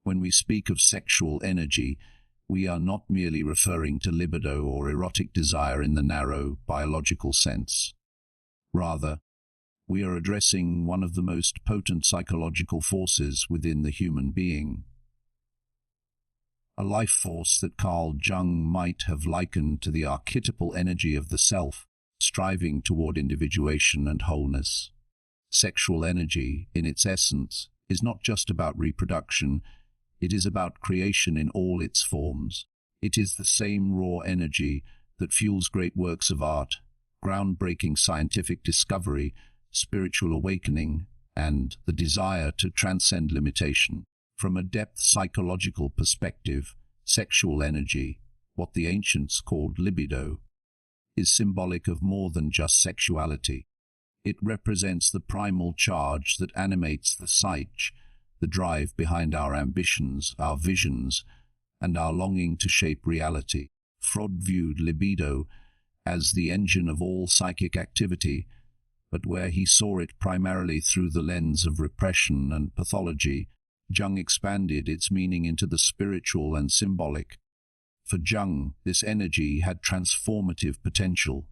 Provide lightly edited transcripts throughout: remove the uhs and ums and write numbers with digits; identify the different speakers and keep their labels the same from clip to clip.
Speaker 1: When we speak of sexual energy, we are not merely referring to libido or erotic desire in the narrow, biological sense. Rather, we are addressing one of the most potent psychological forces within the human being. A life force that Carl Jung might have likened to the archetypal energy of the self, striving toward individuation and wholeness. Sexual energy, in its essence, is not just about reproduction, it is about creation in all its forms. It is the same raw energy that fuels great works of art, groundbreaking scientific discovery, spiritual awakening, and the desire to transcend limitation. From a depth psychological perspective, sexual energy, what the ancients called libido, is symbolic of more than just sexuality. It represents the primal charge that animates the psyche, the drive behind our ambitions, our visions, and our longing to shape reality. Freud viewed libido as the engine of all psychic activity, but where he saw it primarily through the lens of repression and pathology, Jung expanded its meaning into the spiritual and symbolic. For Jung, this energy had transformative potential.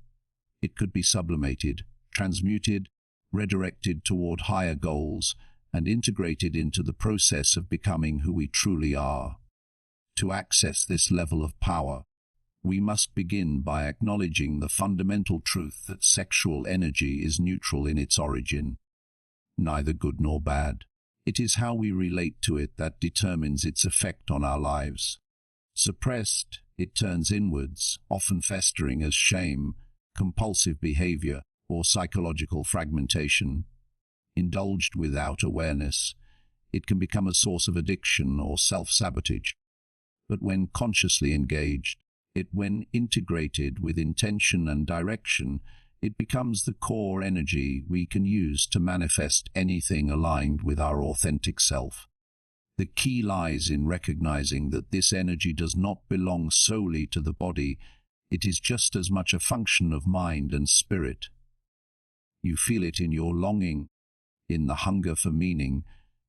Speaker 1: It could be sublimated, transmuted, redirected toward higher goals, and integrated into the process of becoming who we truly are. To access this level of power, we must begin by acknowledging the fundamental truth that sexual energy is neutral in its origin, neither good nor bad. It is how we relate to it that determines its effect on our lives. Suppressed, it turns inwards, often festering as shame, compulsive behavior, or psychological fragmentation. Indulged without awareness, it can become a source of addiction or self-sabotage. But when consciously engaged, when integrated with intention and direction, it becomes the core energy we can use to manifest anything aligned with our authentic self. The key lies in recognizing that this energy does not belong solely to the body, it is just as much a function of mind and spirit. You feel it in your longing, in the hunger for meaning,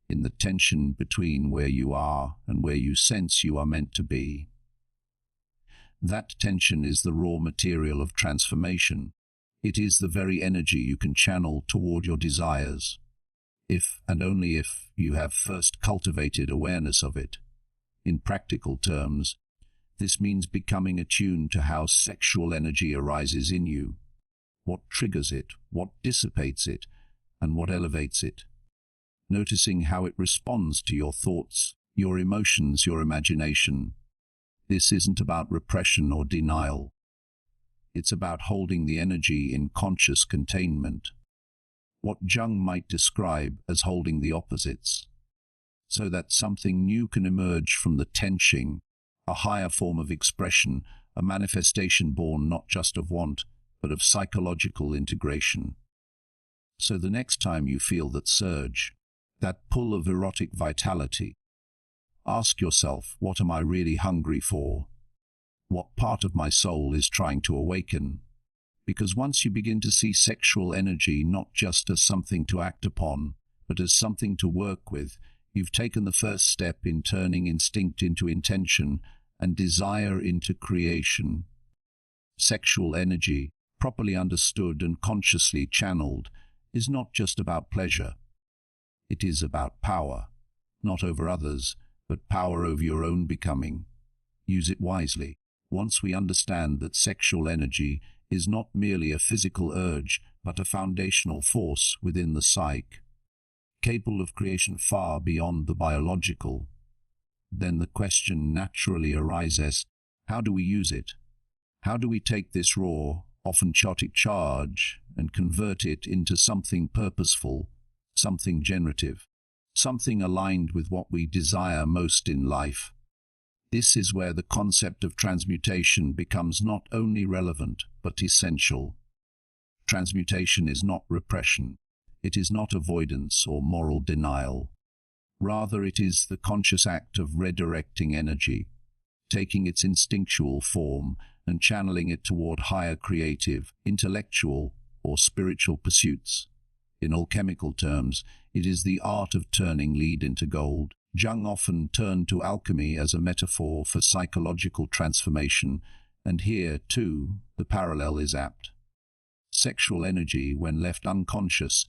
Speaker 1: in the tension between where you are and where you sense you are meant to be. That tension is the raw material of transformation. It is the very energy you can channel toward your desires, if and only if you have first cultivated awareness of it. In practical terms, this means becoming attuned to how sexual energy arises in you, what triggers it, what dissipates it, and what elevates it. Noticing how it responds to your thoughts, your emotions, your imagination. This isn't about repression or denial. It's about holding the energy in conscious containment, what Jung might describe as holding the opposites, so that something new can emerge from the tension, a higher form of expression, a manifestation born not just of want, but of psychological integration. So the next time you feel that surge, that pull of erotic vitality, ask yourself, what am I really hungry for? What part of my soul is trying to awaken? Because once you begin to see sexual energy not just as something to act upon, but as something to work with, you've taken the first step in turning instinct into intention and desire into creation. Sexual energy, properly understood and consciously channeled, is not just about pleasure. It is about power, not over others, but power over your own becoming. Use it wisely. Once we understand that sexual energy is not merely a physical urge, but a foundational force within the psyche, capable of creation far beyond the biological, then the question naturally arises, how do we use it? How do we take this raw, often chaotic charge and convert it into something purposeful, something generative, something aligned with what we desire most in life? This is where the concept of transmutation becomes not only relevant, but essential. Transmutation is not repression. It is not avoidance or moral denial. Rather, it is the conscious act of redirecting energy, taking its instinctual form and channeling it toward higher creative, intellectual, or spiritual pursuits. In alchemical terms, it is the art of turning lead into gold. Jung often turned to alchemy as a metaphor for psychological transformation, and here, too, the parallel is apt. Sexual energy, when left unconscious,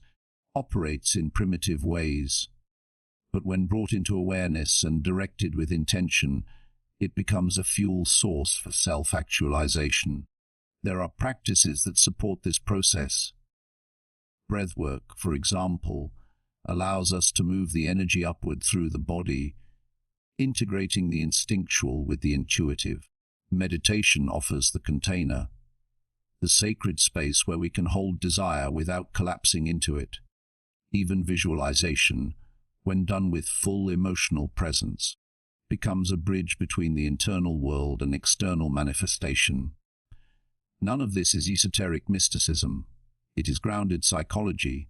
Speaker 1: operates in primitive ways, but when brought into awareness and directed with intention, it becomes a fuel source for self-actualization. There are practices that support this process. Breathwork, for example, allows us to move the energy upward through the body, integrating the instinctual with the intuitive. Meditation offers the container, the sacred space where we can hold desire without collapsing into it. Even visualization, when done with full emotional presence, becomes a bridge between the internal world and external manifestation. None of this is esoteric mysticism. It is grounded psychology.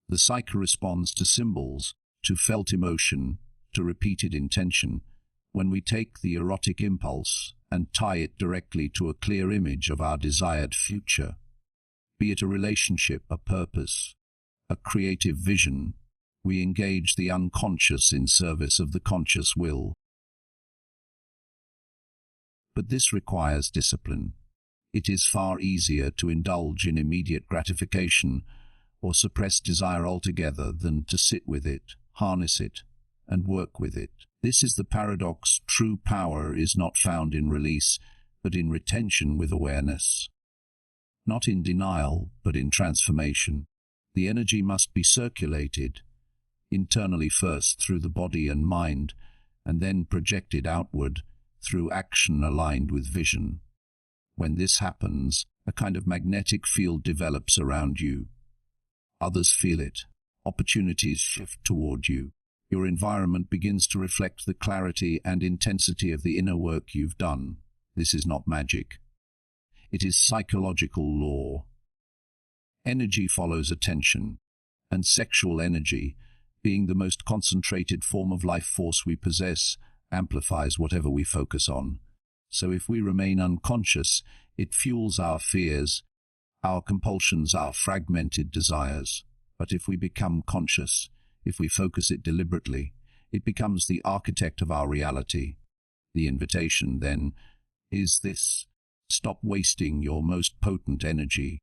Speaker 1: The psyche responds to symbols, to felt emotion, to repeated intention. When we take the erotic impulse and tie it directly to a clear image of our desired future, be it a relationship, a purpose, a creative vision, we engage the unconscious in service of the conscious will. But this requires discipline. It is far easier to indulge in immediate gratification or suppress desire altogether than to sit with it, harness it, and work with it. This is the paradox. True power is not found in release, but in retention with awareness. Not in denial, but in transformation. The energy must be circulated, internally first through the body and mind, and then projected outward through action aligned with vision. When this happens, a kind of magnetic field develops around you. Others feel it. Opportunities shift toward you. Your environment begins to reflect the clarity and intensity of the inner work you've done. This is not magic. It is psychological law. Energy follows attention, and sexual energy, being the most concentrated form of life force we possess, amplifies whatever we focus on. So if we remain unconscious, it fuels our fears, our compulsions, our fragmented desires. But if we become conscious, if we focus it deliberately, it becomes the architect of our reality. The invitation, then, is this: stop wasting your most potent energy.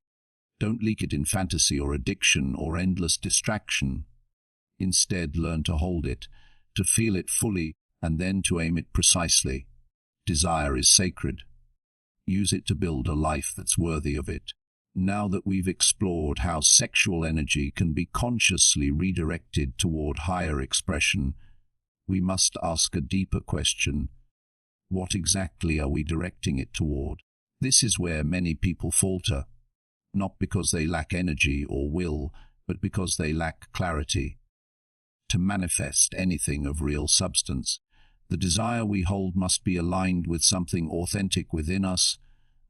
Speaker 1: Don't leak it in fantasy or addiction or endless distraction. Instead, learn to hold it, to feel it fully, and then to aim it precisely. Desire is sacred. Use it to build a life that's worthy of it. Now that we've explored how sexual energy can be consciously redirected toward higher expression, we must ask a deeper question. What exactly are we directing it toward? This is where many people falter, not because they lack energy or will, but because they lack clarity. To manifest anything of real substance, the desire we hold must be aligned with something authentic within us,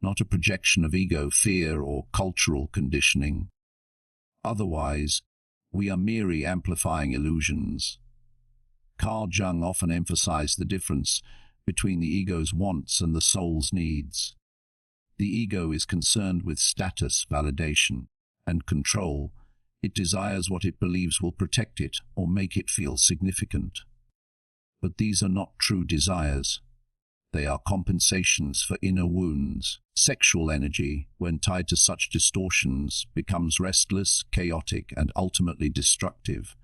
Speaker 1: not a projection of ego, fear, or cultural conditioning. Otherwise, we are merely amplifying illusions. Carl Jung often emphasized the difference between the ego's wants and the soul's needs. The ego is concerned with status, validation, and control. It desires what it believes will protect it or make it feel significant. But these are not true desires. They are compensations for inner wounds. Sexual energy, when tied to such distortions, becomes restless, chaotic, and ultimately destructive.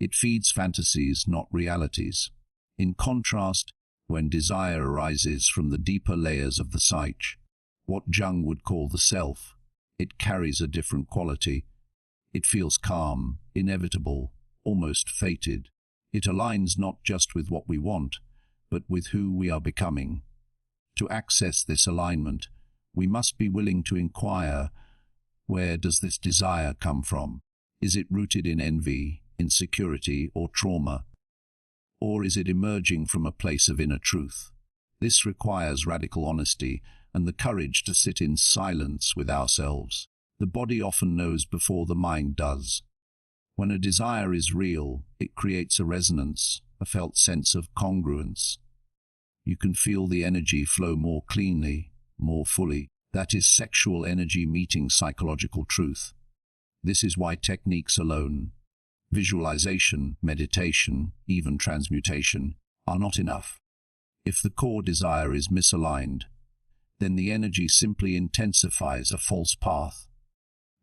Speaker 1: It feeds fantasies, not realities. In contrast, when desire arises from the deeper layers of the psyche, what Jung would call the self, it carries a different quality. It feels calm, inevitable, almost fated. It aligns not just with what we want, but with who we are becoming. To access this alignment, we must be willing to inquire, where does this desire come from? Is it rooted in envy, insecurity, or trauma? Or is it emerging from a place of inner truth? This requires radical honesty and the courage to sit in silence with ourselves. The body often knows before the mind does. When a desire is real, it creates a resonance, a felt sense of congruence. You can feel the energy flow more cleanly, more fully. That is sexual energy meeting psychological truth. This is why techniques alone, Visualization, meditation, even transmutation are not enough. If the core desire is misaligned, then the energy simply intensifies a false path.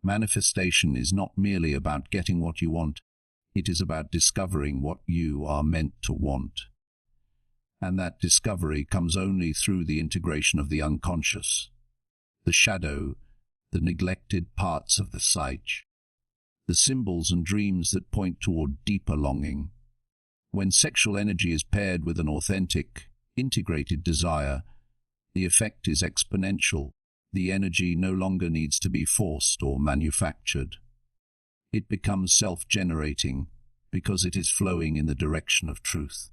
Speaker 1: Manifestation is not merely about getting what you want, it is about discovering what you are meant to want. And that discovery comes only through the integration of the unconscious, the shadow, the neglected parts of the psyche, the symbols and dreams that point toward deeper longing. When sexual energy is paired with an authentic, integrated desire, the effect is exponential. The energy no longer needs to be forced or manufactured. It becomes self-generating because it is flowing in the direction of truth.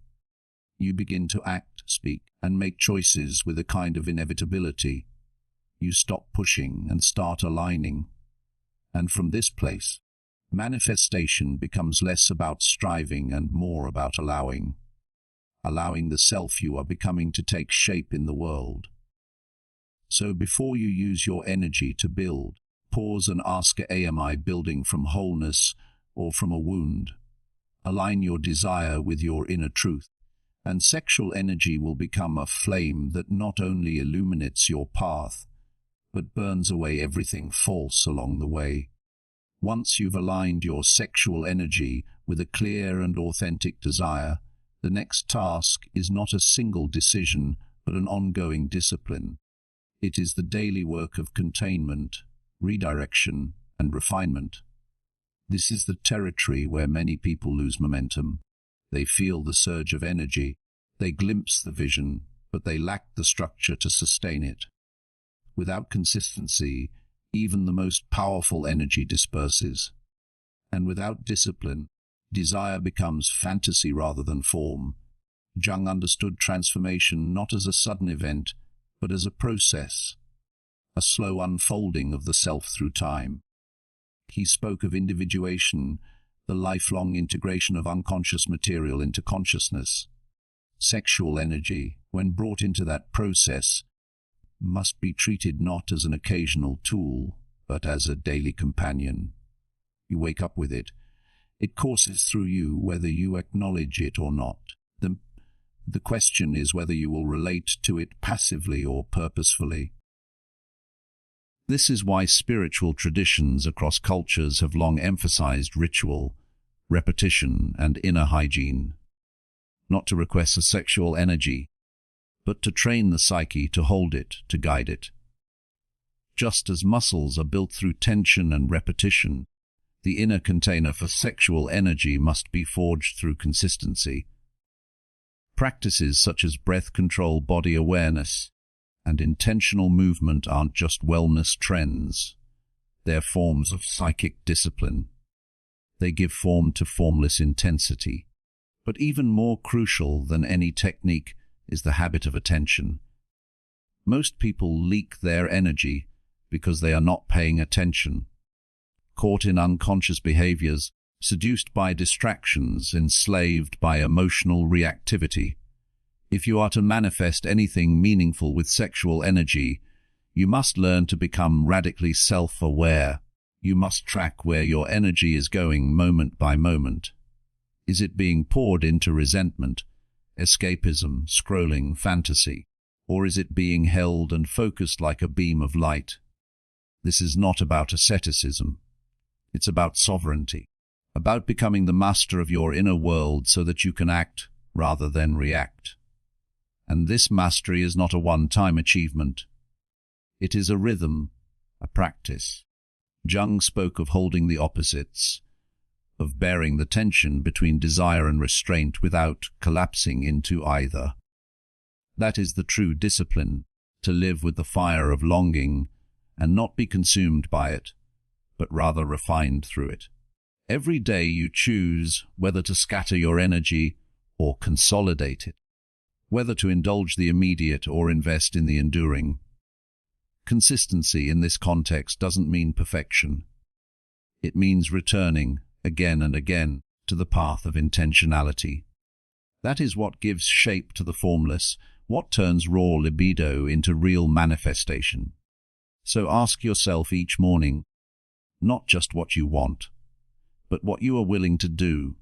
Speaker 1: You begin to act, speak, and make choices with a kind of inevitability. You stop pushing and start aligning. And from this place, manifestation becomes less about striving and more about allowing the self you are becoming to take shape in the world. So before you use your energy to build, pause and ask, am I building from wholeness or from a wound? Align your desire with your inner truth, and sexual energy will become a flame that not only illuminates your path, but burns away everything false along the way. Once you've aligned your sexual energy with a clear and authentic desire, the next task is not a single decision, but an ongoing discipline. It is the daily work of containment, redirection, and refinement. This is the territory where many people lose momentum. They feel the surge of energy, they glimpse the vision, but they lack the structure to sustain it. Without consistency, even the most powerful energy disperses. And without discipline, desire becomes fantasy rather than form. Jung understood transformation not as a sudden event, but as a process, a slow unfolding of the self through time. He spoke of individuation, the lifelong integration of unconscious material into consciousness. Sexual energy, when brought into that process, must be treated not as an occasional tool, but as a daily companion. You wake up with it. It courses through you whether you acknowledge it or not. The question is whether you will relate to it passively or purposefully. This is why spiritual traditions across cultures have long emphasized ritual, repetition, and inner hygiene. Not to request a sexual energy, but to train the psyche to hold it, to guide it. Just as muscles are built through tension and repetition, the inner container for sexual energy must be forged through consistency. Practices such as breath control, body awareness, and intentional movement aren't just wellness trends. They're forms of psychic discipline. They give form to formless intensity. But even more crucial than any technique is the habit of attention. Most people leak their energy because they are not paying attention. Caught in unconscious behaviors, seduced by distractions, enslaved by emotional reactivity. If you are to manifest anything meaningful with sexual energy, you must learn to become radically self-aware. You must track where your energy is going moment by moment. Is it being poured into resentment, escapism, scrolling, fantasy, or is it being held and focused like a beam of light? This is not about asceticism. It's about sovereignty, about becoming the master of your inner world so that you can act rather than react. And this mastery is not a one-time achievement. It is a rhythm, a practice. Jung spoke of holding the opposites, of bearing the tension between desire and restraint without collapsing into either. That is the true discipline, to live with the fire of longing and not be consumed by it, but rather refined through it. Every day you choose whether to scatter your energy or consolidate it, whether to indulge the immediate or invest in the enduring. Consistency in this context doesn't mean perfection. It means returning, again and again, to the path of intentionality. That is what gives shape to the formless, what turns raw libido into real manifestation. So ask yourself each morning, not just what you want, but what you are willing to do,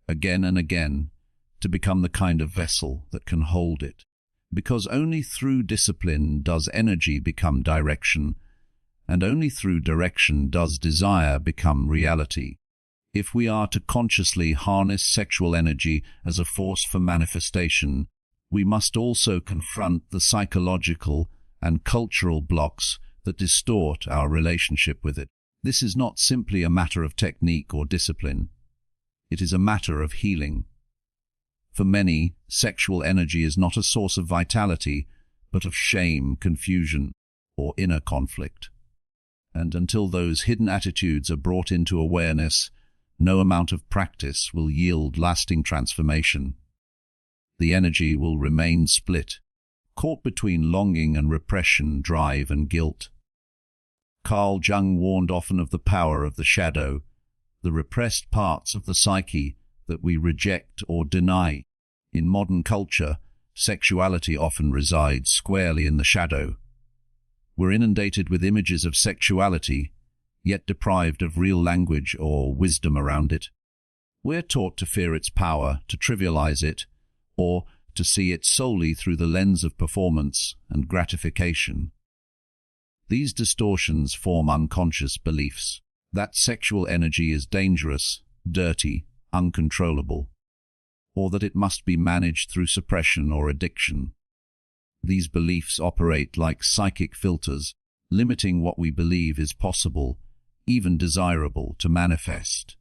Speaker 1: again and again, to become the kind of vessel that can hold it. Because only through discipline does energy become direction, and only through direction does desire become reality. If we are to consciously harness sexual energy as a force for manifestation, we must also confront the psychological and cultural blocks that distort our relationship with it. This is not simply a matter of technique or discipline. It is a matter of healing. For many, sexual energy is not a source of vitality, but of shame, confusion, or inner conflict. And until those hidden attitudes are brought into awareness, no amount of practice will yield lasting transformation. The energy will remain split, caught between longing and repression, drive and guilt. Carl Jung warned often of the power of the shadow, the repressed parts of the psyche that we reject or deny. In modern culture, sexuality often resides squarely in the shadow. We're inundated with images of sexuality, yet deprived of real language or wisdom around it. We're taught to fear its power, to trivialize it, or to see it solely through the lens of performance and gratification. These distortions form unconscious beliefs that sexual energy is dangerous, dirty, uncontrollable, or that it must be managed through suppression or addiction. These beliefs operate like psychic filters, limiting what we believe is possible, even desirable, to manifest.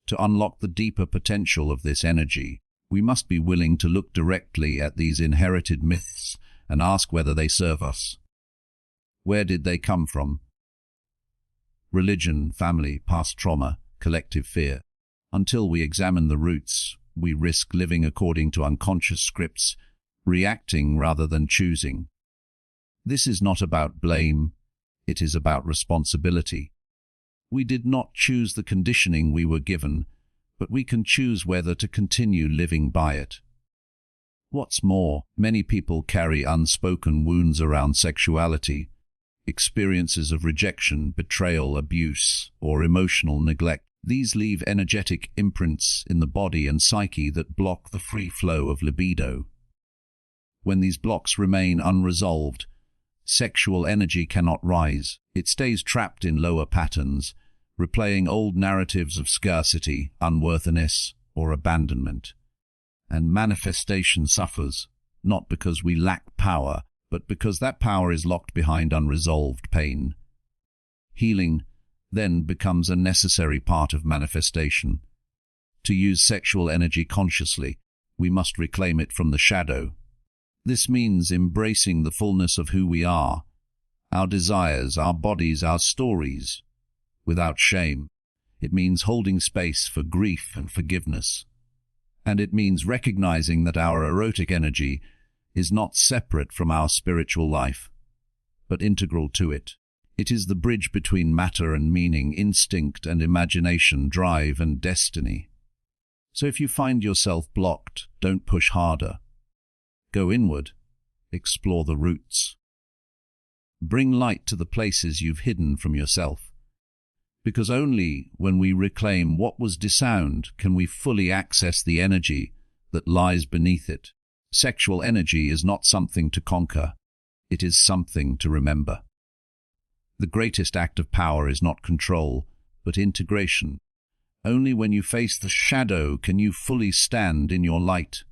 Speaker 1: To unlock the deeper potential of this energy, we must be willing to look directly at these inherited myths and ask whether they serve us. Where did they come from? Religion, family, past trauma, collective fear. Until we examine the roots, we risk living according to unconscious scripts, reacting rather than choosing. This is not about blame, it is about responsibility. We did not choose the conditioning we were given, but we can choose whether to continue living by it. What's more, many people carry unspoken wounds around sexuality, experiences of rejection, betrayal, abuse, or emotional neglect. These leave energetic imprints in the body and psyche that block the free flow of libido. When these blocks remain unresolved, sexual energy cannot rise. It stays trapped in lower patterns, replaying old narratives of scarcity, unworthiness, or abandonment. And manifestation suffers, not because we lack power, but because that power is locked behind unresolved pain. Healing then becomes a necessary part of manifestation. To use sexual energy consciously, we must reclaim it from the shadow. This means embracing the fullness of who we are, our desires, our bodies, our stories, without shame. It means holding space for grief and forgiveness. And it means recognizing that our erotic energy is not separate from our spiritual life, but integral to it. It is the bridge between matter and meaning, instinct and imagination, drive and destiny. So if you find yourself blocked, don't push harder. Go inward, explore the roots. Bring light to the places you've hidden from yourself. Because only when we reclaim what was disowned can we fully access the energy that lies beneath it. Sexual energy is not something to conquer, it is something to remember. The greatest act of power is not control, but integration. Only when you face the shadow can you fully stand in your light.